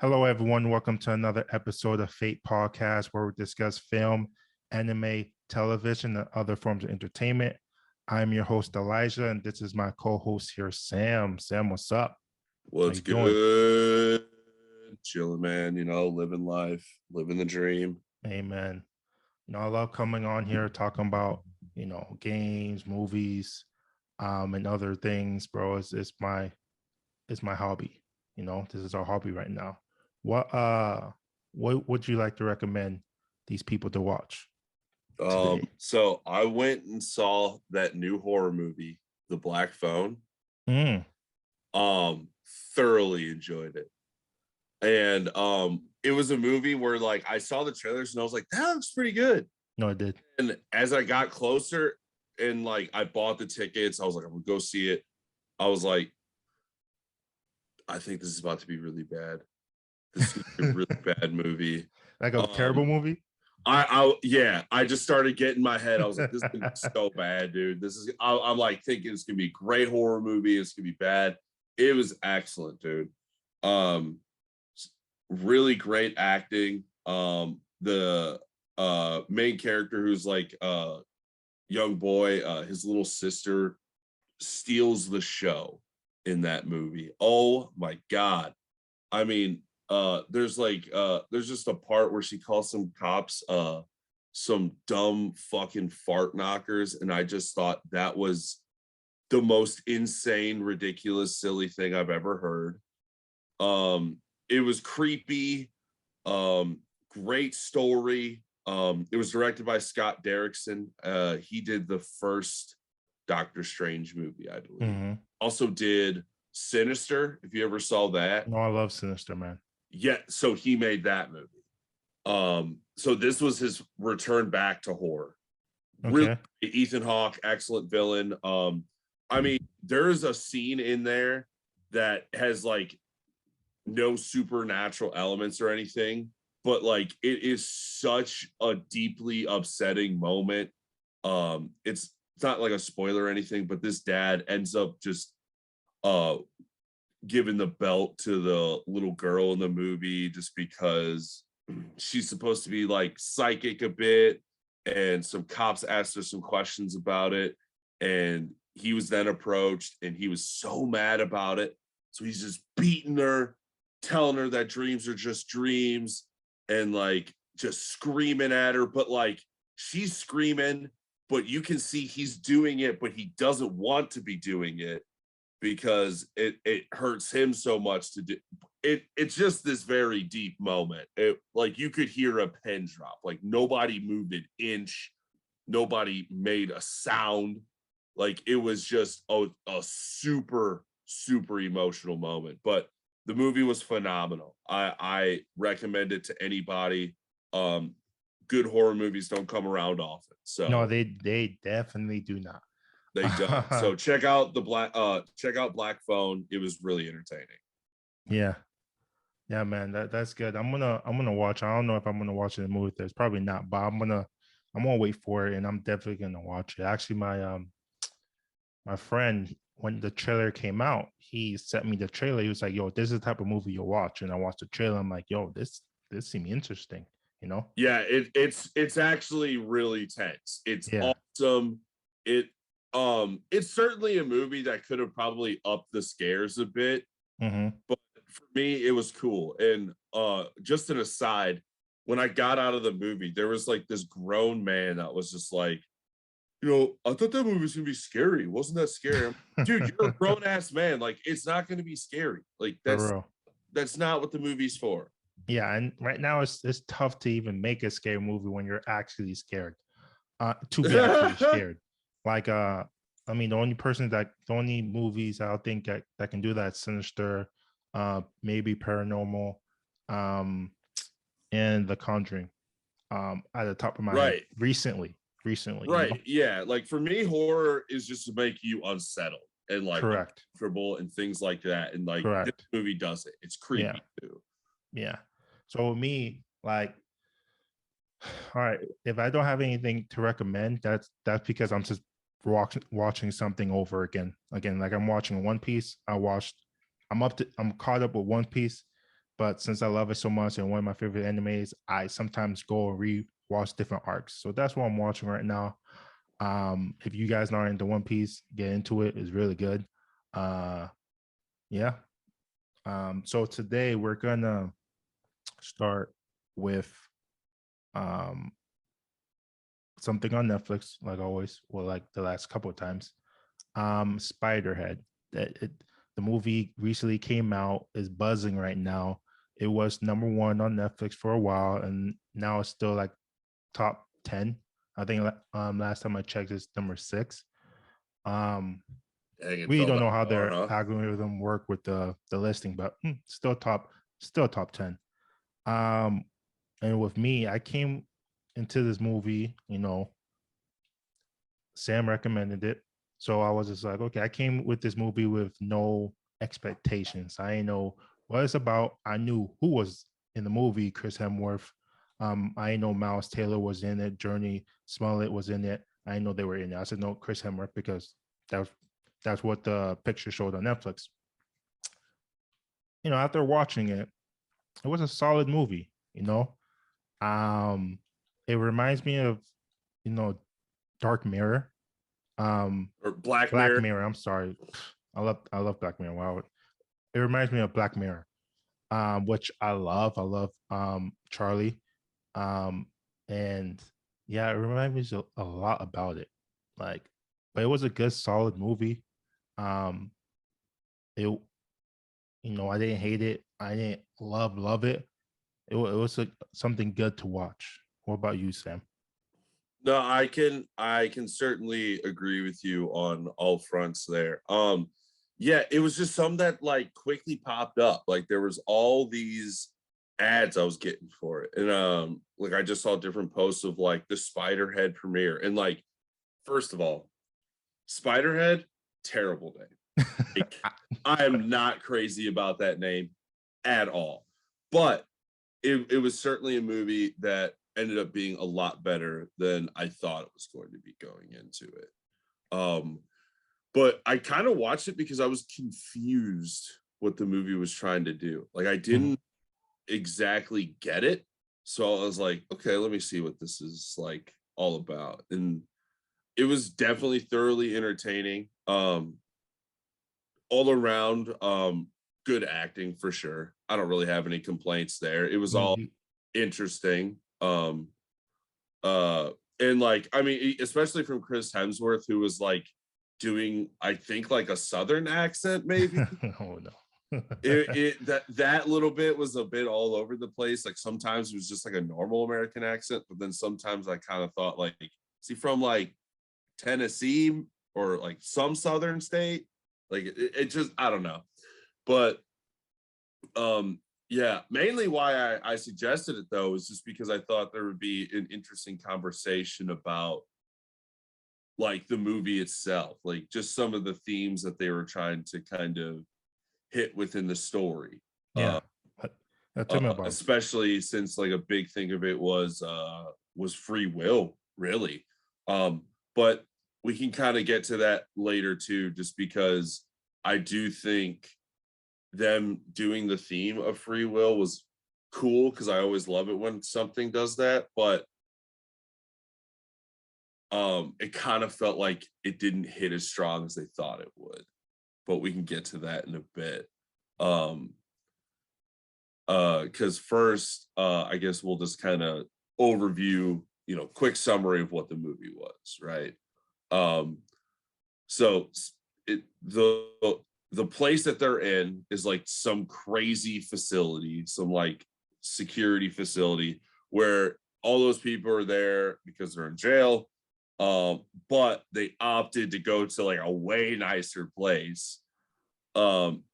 Hello, everyone. Welcome to another episode of Fate Podcast, where we discuss film, anime, television, and other forms of entertainment. I'm your host, Elijah, and this is my co-host here, Sam. Sam, what's up? What's good? Chilling, man. Living life, living the dream. Amen. I love coming on here talking about, games, movies, and other things, bro. It's my hobby. This is our hobby right now. What would you like to recommend these people to watch today? So I went and saw that new horror movie, The Black Phone. Thoroughly enjoyed it. And it was a movie where like I saw the trailers and I was like, that looks pretty good. No, it did. And as I got closer and like I bought the tickets, I was like, I'm gonna go see it. I was like, I think this is about to be really bad. This is a really bad movie. Like a terrible movie? I just started getting my head. I was like, this is gonna be so bad, dude. I'm like thinking it's gonna be a great horror movie. It's gonna be bad. It was excellent, dude. Really great acting. The main character, who's like young boy, his little sister steals the show in that movie. Oh my god. I mean, there's just a part where she calls some cops some dumb fucking fart knockers, and I just thought that was the most insane, ridiculous, silly thing I've ever heard. It was creepy. Great story. It was directed by Scott Derrickson. He did the first Doctor Strange movie, I believe. Mm-hmm. Also did Sinister, if you ever saw that. No, I love Sinister, man. Yeah, so he made that movie. So this was his return back to horror. Okay. Really, Ethan Hawke, excellent villain. I mean, there's a scene in there that has like no supernatural elements or anything, but like it is such a deeply upsetting moment. It's not like a spoiler or anything, but this dad ends up just giving the belt to the little girl in the movie just because she's supposed to be like psychic a bit, and some cops asked her some questions about it, and he was then approached and he was so mad about it, so he's just beating her, telling her that dreams are just dreams, and like just screaming at her, but like she's screaming, but you can see he's doing it, but he doesn't want to be doing it because it hurts him so much to do it. It's just this very deep moment. Like you could hear a pin drop. Like nobody moved an inch, nobody made a sound. Like it was just a super emotional moment. But the movie was phenomenal. I recommend it to anybody. Good horror movies don't come around often. So no, they definitely do not. They don't. So check out Black Phone. It was really entertaining. Yeah, man, that's good. I'm gonna watch. I don't know if I'm gonna watch it in the movie theaters. Probably not, but I'm gonna wait for it, and I'm definitely gonna watch it. Actually, my friend, when the trailer came out, he sent me the trailer. He was like, "Yo, this is the type of movie you'll watch." And I watched the trailer. I'm like, "Yo, this seemed interesting." Yeah, it's actually really tense. It's awesome. It's certainly a movie that could have probably upped the scares a bit, but for me, it was cool. And just an aside, when I got out of the movie, there was like this grown man that was just like, I thought that movie was gonna be scary. Wasn't that scary? Dude, you're a grown ass man. Like, it's not gonna be scary. Like, that's not what the movie's for. Yeah, and right now it's tough to even make a scary movie when you're actually scared. To be actually scared. Like I mean, the only movies I think that can do that, Sinister, maybe Paranormal, and The Conjuring, at the top of my head recently. Right. Yeah. Like for me, horror is just to make you unsettled and like uncomfortable and things like that. And like this movie does it. It's creepy too. Yeah. So with me, like, all right, if I don't have anything to recommend, that's because I'm just watching something over again. Like I'm watching One Piece. I'm caught up with One Piece. but since I love it so much and one of my favorite animes, I sometimes go and re-watch different arcs. So that's what I'm watching right now. If you guys aren't into One Piece, get into it. It's really good. Yeah. So today we're gonna start with um something on Netflix, like always, well, like the last couple of times. Spiderhead. The movie recently came out, is buzzing right now. It was number one on Netflix for a while, and now it's still like top 10. I think last time I checked, it's number 6. Um, Dang, it we fell don't that know how far, their huh? algorithm work with the listing, but still top 10. Um, and with me, I came into this movie, Sam recommended it. So I was just like, okay, I came with this movie with no expectations. I didn't know what it's about. I knew who was in the movie, Chris Hemsworth. I know Miles Taylor was in it, Journey Smollett was in it. I know they were in it. I said no, Chris Hemsworth, because that was that's what the picture showed on Netflix. After watching it, it was a solid movie. Um, it reminds me of you know Dark Mirror. Or Black Black Mirror. Mirror. I'm sorry. I love Black Mirror. Wow. It reminds me of Black Mirror, which I love. I love Charlie. Um, and yeah, it reminds me a lot about it. Like, but it was a good, solid movie. It I didn't hate it. I didn't love it. It was something good to watch. What about you, Sam? No, I can certainly agree with you on all fronts there. Yeah, it was just some that like quickly popped up. Like there was all these ads I was getting for it. And like I just saw different posts of like the Spiderhead premiere. And like, first of all, Spiderhead, terrible name. Like, I am not crazy about that name at all. But it was certainly a movie that ended up being a lot better than I thought it was going to be going into it. But I kind of watched it because I was confused what the movie was trying to do. Like I Mhm. didn't exactly get it. So I was like, okay, let me see what this is like all about. And it was definitely thoroughly entertaining. All around, good acting for sure. I don't really have any complaints there. It was all You- interesting. Uh and like I mean, especially from Chris Hemsworth, who was like doing, I think, like a southern accent, maybe. oh no. That little bit was a bit all over the place. Like sometimes it was just like a normal American accent, but then sometimes I kind of thought like, is he from like Tennessee or like some southern state? Like it just, I don't know. But yeah, mainly why I suggested it though is just because I thought there would be an interesting conversation about like the movie itself, like just some of the themes that they were trying to kind of hit within the story. yeah. Tell me about. Especially since like a big thing of it was free will, really. But we can kind of get to that later too, just because I do think them doing the theme of free will was cool, because I always love it when something does that. But it kind of felt like it didn't hit as strong as they thought it would. But we can get to that in a bit. Um, because first, I guess we'll just kind of overview, quick summary of what the movie was, right? Um, so the place that they're in is like some crazy facility, some like security facility where all those people are there because they're in jail. But they opted to go to like a way nicer place. Um,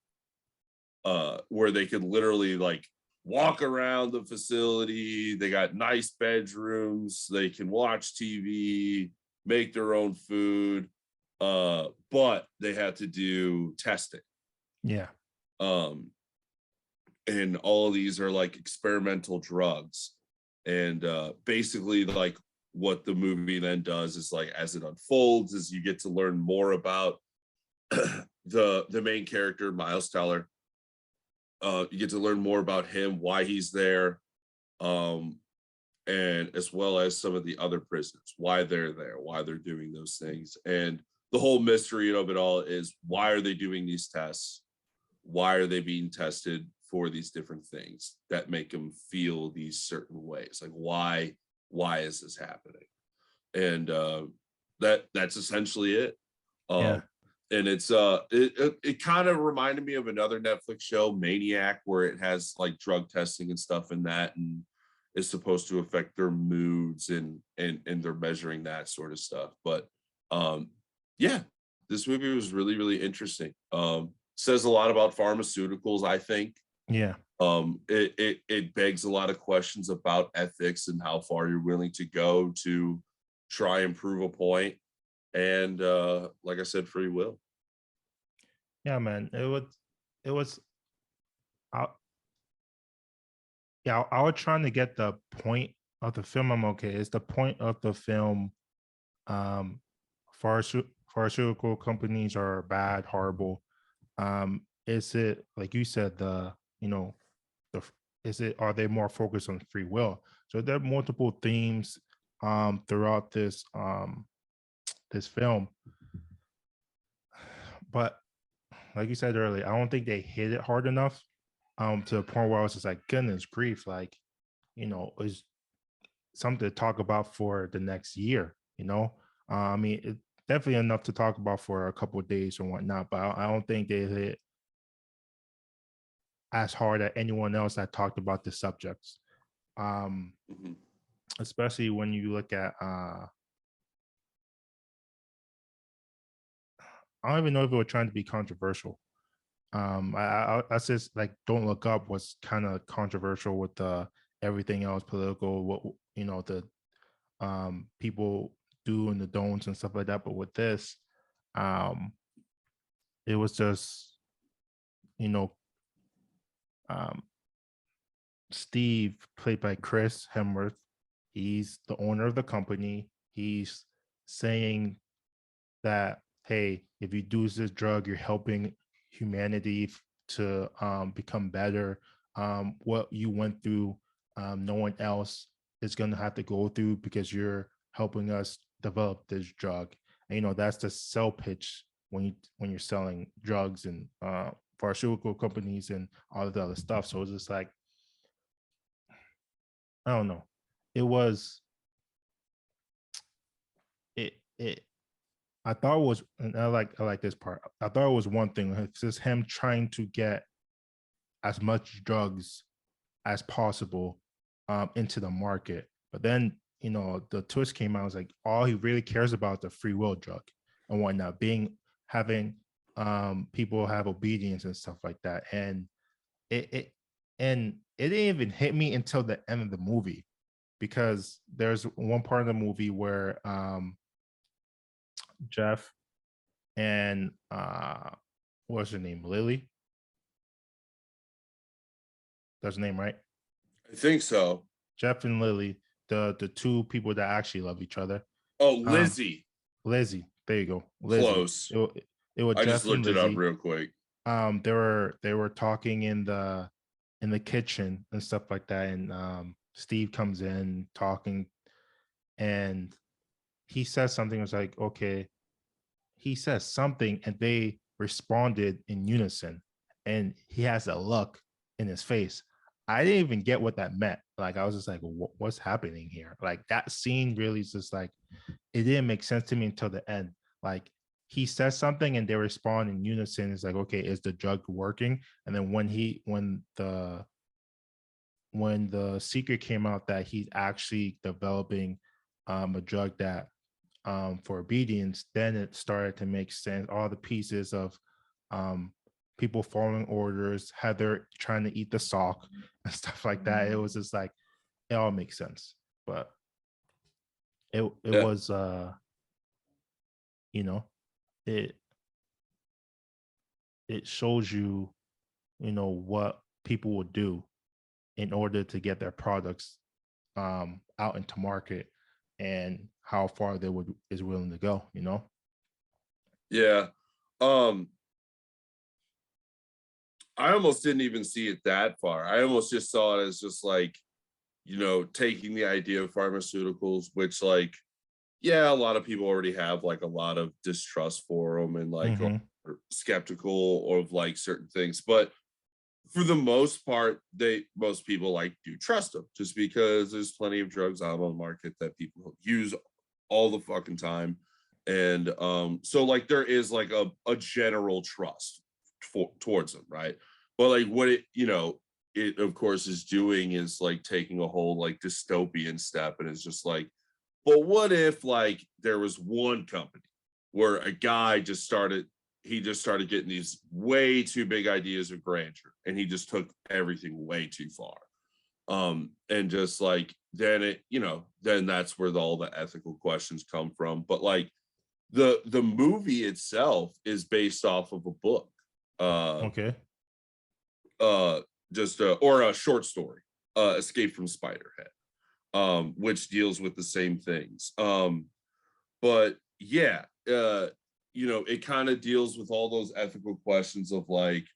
where they could literally like walk around the facility. They got nice bedrooms. They can watch TV, make their own food. But they had to do testing. Yeah. Um, and all of these are like experimental drugs. And basically, like what the movie then does is like as it unfolds, is you get to learn more about the main character, Miles Teller, You get to learn more about him, why he's there, um, and as well as some of the other prisoners, why they're there, why they're doing those things. And the whole mystery of it all is, why are they doing these tests? Why are they being tested for these different things that make them feel these certain ways? Like, why is this happening? And that's essentially it. Yeah. Um, and it kind of reminded me of another Netflix show, Maniac, where it has like drug testing and stuff in that, and is supposed to affect their moods, and they're measuring that sort of stuff. But um, yeah, this movie was really, really interesting. Says a lot about pharmaceuticals, I think. Yeah. It begs a lot of questions about ethics and how far you're willing to go to try and prove a point. And like I said, free will. Yeah, man. It was I, yeah, I was trying to get the point of the film. I'm okay. Is the point of the film um pharmaceutical companies are bad, horrible? Is it like you said, the you know, the is it are they more focused on free will? So there are multiple themes throughout this film. But like you said earlier, I don't think they hit it hard enough to the point where I was just like, goodness grief, like, is something to talk about for the next year, I mean, it definitely enough to talk about for a couple of days and whatnot, but I don't think they hit as hard at anyone else that talked about the subjects. Um, Mhm. Especially when you look at I don't even know if it was trying to be controversial. I just like Don't Look Up was kind of controversial with everything else political, what the people do and the don'ts and stuff like that. But with this, um, it was just you know um, Steve, played by Chris Hemsworth. He's the owner of the company. He's saying that, hey, if you do this drug, you're helping humanity to become better. What you went through, no one else is going to have to go through because you're helping us develop this drug. And that's the sell pitch when you're selling drugs and pharmaceutical companies and all of the other stuff. So it's just like, I don't know. It was it I thought it was, and I like this part. I thought it was one thing. It's just him trying to get as much drugs as possible into the market. But then, the twist came out. I was like, all he really cares about is the free will drug and whatnot, having people have obedience and stuff like that. And it and it didn't even hit me until the end of the movie, because there's one part of the movie where Jeff and what's her name? Lily. That's her name, right? I think so. Jeff and Lily, the two people that actually love each other. Oh, Um, Lizzie. Lizzie. There you go. Lizzie. Close. It was I just Jeff and looked it up Lizzie. real quick. They were talking in the kitchen and stuff like that. And Steve comes in talking, and he says something. It was like, okay, he says something, and they responded in unison, and he has a look in his face. I didn't even get what that meant. Like, I was just like, what's happening here? Like, that scene really is just like, it didn't make sense to me until the end. Like, he says something and they respond in unison. It's like, okay, is the drug working? And then when the secret came out that he's actually developing a drug that for obedience, then it started to make sense. All the pieces of um, people following orders, Heather trying to eat the sock and stuff like that. It was just like, it all makes sense. But it Yeah. was you know it it shows you what people would do in order to get their products out into market, and how far they would is willing to go. Yeah. Um, I almost didn't even see it that far. I almost just saw it as just like, taking the idea of pharmaceuticals, which like, yeah, a lot of people already have like a lot of distrust for them and like Mm-hmm. are skeptical of like certain things. But for the most part, most people like do trust them just because there's plenty of drugs out on the market that people use all the fucking time. And so like there is like a general trust towards them, right? But like what it of course is doing is like taking a whole like dystopian step, and it's just like, but what if like there was one company where a guy he just started getting these way too big ideas of grandeur, and he just took everything way too far. And just like then that's where all the ethical questions come from. But like the movie itself is based off of a book. Uh Okay. just or a short story, Escape from Spiderhead, which deals with the same things. But yeah, it kind of deals with all those ethical questions of like,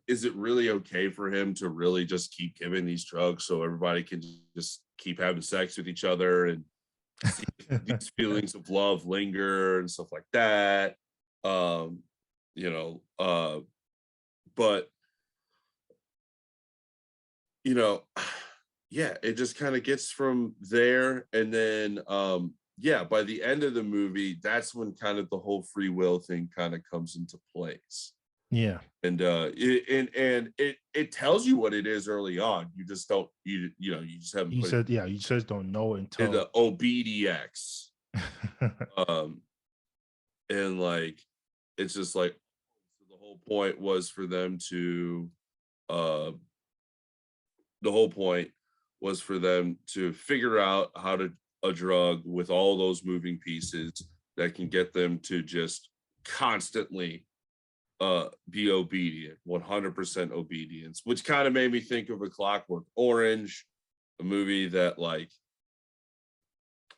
is it really okay for him to really just keep giving these drugs so everybody can just keep having sex with each other and see these feelings of love linger and stuff like that? Um, you know, but you know, yeah, it just kind of gets from there. And then yeah, by the end of the movie, that's when kind of the whole free will thing kind of comes into place. Yeah. And it tells you what it is early on. You just don't you just haven't You put it said, yeah, you just don't know in until the OBDX. Um and like it's just like, so uh the whole point was for them to figure out how to a drug with all those moving pieces that can get them to just constantly be obedient, 100% obedience, which kind of made me think of A Clockwork Orange, a movie that like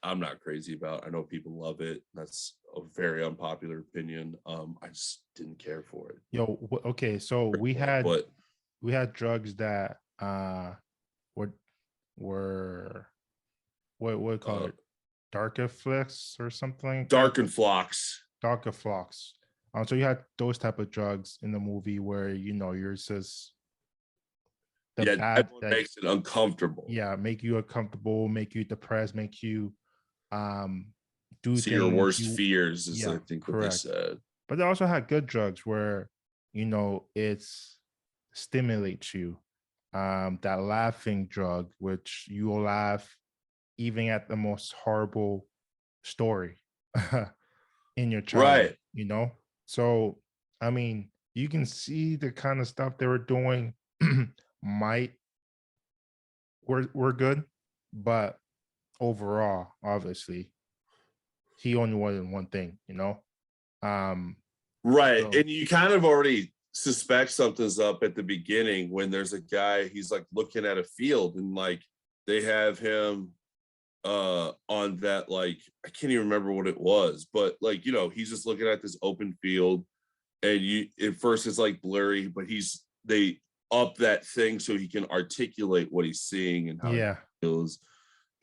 I'm not crazy about. I know people love it. That's a very unpopular opinion. I just didn't care for it. yo, okay, so But we had drugs that were were what call uh it, darker flicks or something like that. Dark and Flocks. Darker flocks. So you had those type of drugs in the movie where you're just the Yeah, bad, that one like, makes it uncomfortable. yeah, make you uncomfortable, make you depressed, make you um do See your things worst you, fears is I yeah, think what they correct. said. But they also had good drugs where it's stimulates you. That laughing drug, which you will laugh even at the most horrible story in your childhood, Right. So I mean, you can see the kind of stuff they were doing might were good, but overall, obviously, he only wanted one thing. Um, Right. so And you kind of already suspect something's up at the beginning when there's a guy, he's like looking at a field and like they have him on that, like I can't even remember what it was, but like he's just looking at this open field, and you at first it's like blurry, but they up that thing so he can articulate what he's seeing and how he yeah, feels.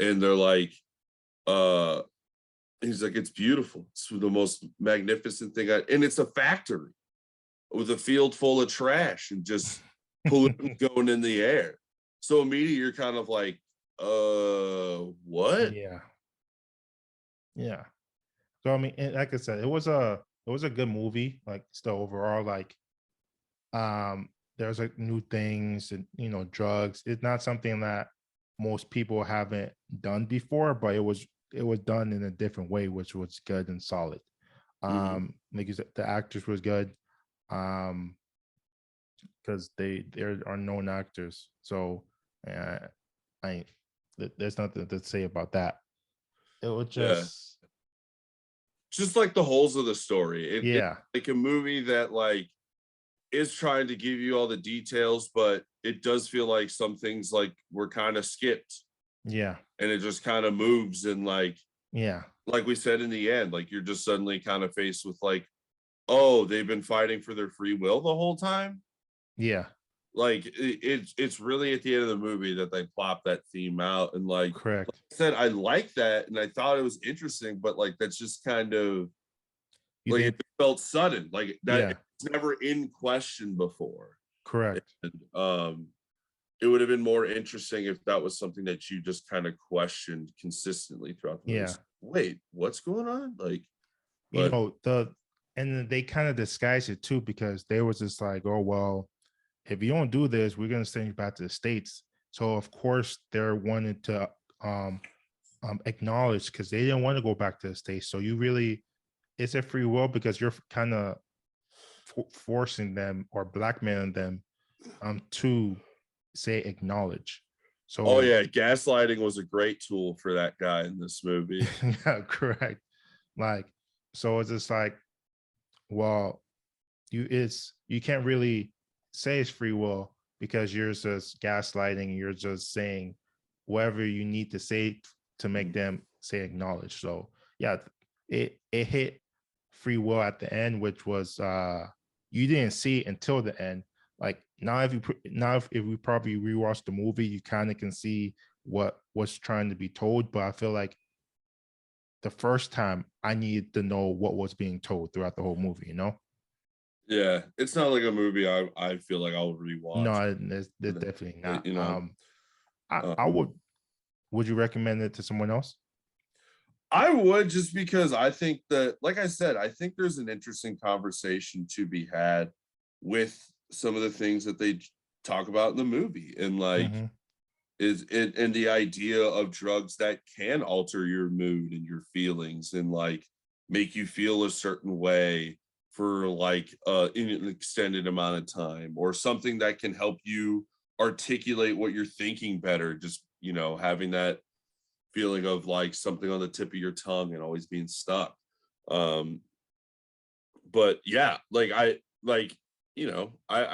And they're like, uh he's like, it's beautiful. It's the most magnificent thing. And it's a factory with a field full of trash and just pollutants going in the air. So immediately you're kind of like, what? yeah, yeah. So I mean, like I said, it was a good movie. Like still overall, like there's like new things and drugs. It's not something that most people haven't done before, but it was done in a different way, which was good and solid. Mm-hmm. Like you said, the actors was good. Um, because there are known actors. So uh, I there's nothing to say about that. It was Yeah. just, Just like the holes of the story. It's yeah, like a movie that like is trying to give you all the details, but it does feel like some things like were kind of skipped, yeah, and it just kind of moves, and yeah, like we said in the end, like you're just suddenly kind of faced with like, oh, they've been fighting for their free will the whole time. Yeah, Like it's really at the end of the movie that they plop that theme out, and like correct. I said, I like that and I thought it was interesting, but like that's just kind of You like it didn't. felt sudden, like that Yeah, it's never in question before. correct. And it would have been more interesting if that was something that you just kind of questioned consistently throughout the movie. Yeah, Wait, what's going on? Like, you but know and then they kind of disguised it too because they was just like, oh well, if you don't do this, we're gonna send you back to the States. So of course they're wanting to um acknowledge because they didn't want to go back to the States. So you really, it's a free will because you're kind of forcing them or blackmailing them to say acknowledge. oh So yeah, gaslighting was a great tool for that guy in this movie. yeah, correct. Like, so it's just like, well, you can't really say it's free will because you're just gaslighting, you're just saying whatever you need to say to make them say acknowledge. So yeah, it hit free will at the end, which was you didn't see it until the end. Like now if we probably rewatch the movie, you kind of can see what was trying to be told, but I feel like the first time I needed to know what was being told throughout the whole movie, you know? Yeah, it's not like a movie I feel like I'll rewatch. No, there's definitely not. You know, I would you recommend it to someone else? I would, just because I think that, like I said, I think there's an interesting conversation to be had with some of the things that they talk about in the movie, and like Mm-hmm. is it and the idea of drugs that can alter your mood and your feelings and like make you feel a certain way for like in an extended amount of time, or something that can help you articulate what you're thinking better, just having that feeling of like something on the tip of your tongue and always being stuck. um but yeah, like I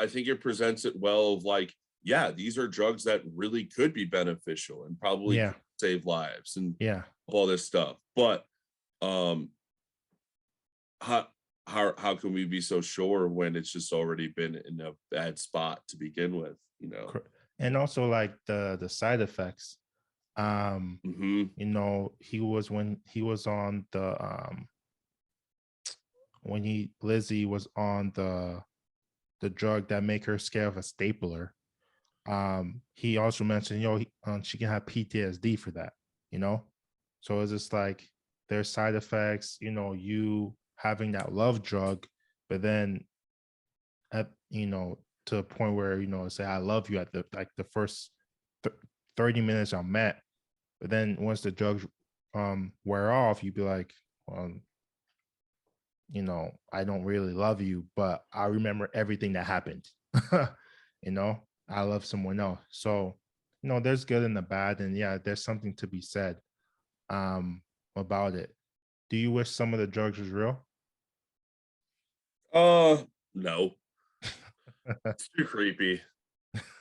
think it presents it well of like, yeah, these are drugs that really could be beneficial and probably Yeah, could save lives and yeah, all this stuff. But um how how can we be so sure when it's just already been in a bad spot to begin with, and also like the side effects. Um, hmm he was when he was on the when he Lizzie was on the drug that make her scared of a stapler. He also mentioned, she can have PTSD for that, you know. So it's just like there's side effects, you having that love drug, but then at to a point where say I love you at the first 30 minutes I'm met, but then once the drugs wear off, you'd be like, um, I don't really love you, but I remember everything that happened. you know, I love someone else. So, there's good and the bad, and yeah, there's something to be said about it. Do you wish some of the drugs was real? no, it's too creepy,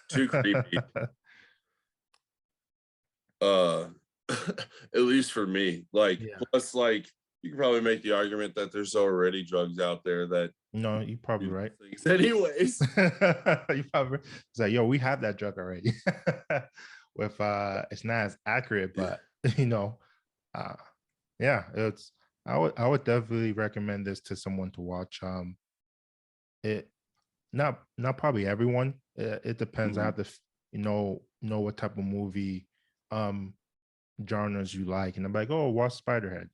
too creepy. uh at least for me, like, Yeah. plus like you can probably make the argument that there's already drugs out there that No, you probably do right. things anyways. you probably it's like, yo, we have that drug already. With it's not as accurate, but uh yeah, I would definitely recommend this to someone to watch. It not probably everyone. It depends. I Mhm. have to know what type of movie um genres you like, and I'm like, oh, watch Spiderhead,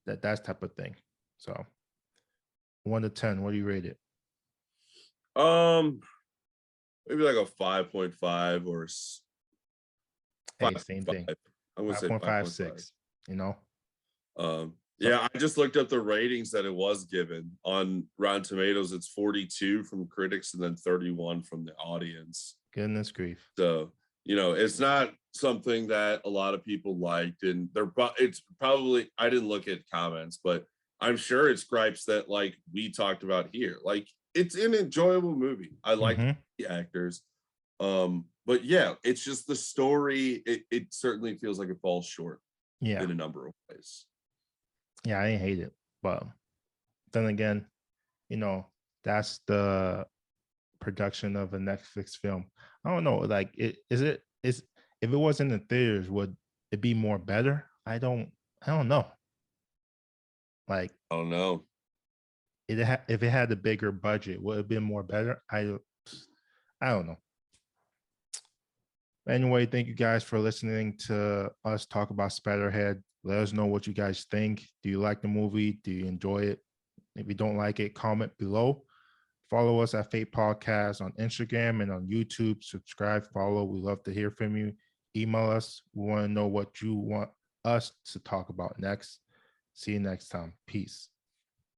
that type of thing. So 1 to 10, what do you rate it? um Maybe like a 5.5 or Hey, same 5.5. thing. I'm gonna say 5.5. 5.56. You know. So Yeah, I just looked up the ratings that it was given on Rotten Tomatoes. It's 42 from critics and then 31 from the audience. goodness grief. So, it's not something that a lot of people liked, and it's probably, I didn't look at comments, but I'm sure it's gripes that like we talked about here. Like, it's an enjoyable movie. I like Mm-hmm. the actors. But yeah, it's just the story. It certainly feels like it falls short Yeah. in a number of ways. Yeah, I hate it, but then again, you know, that's the production of a Netflix film. I don't know. Like, is if it wasn't in theaters, would it be more better? I don't know. Like, I don't know. if it had a bigger budget, would it have been more better? I don't know. Anyway, thank you guys for listening to us talk about Spiderhead. Let us know what you guys think. Do you like the movie? Do you enjoy it? If you don't like it, comment below. Follow us at Fate Podcast on Instagram and on YouTube. Subscribe, follow. We love to hear from you. Email us. We want to know what you want us to talk about next. See you next time. Peace.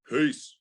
Peace.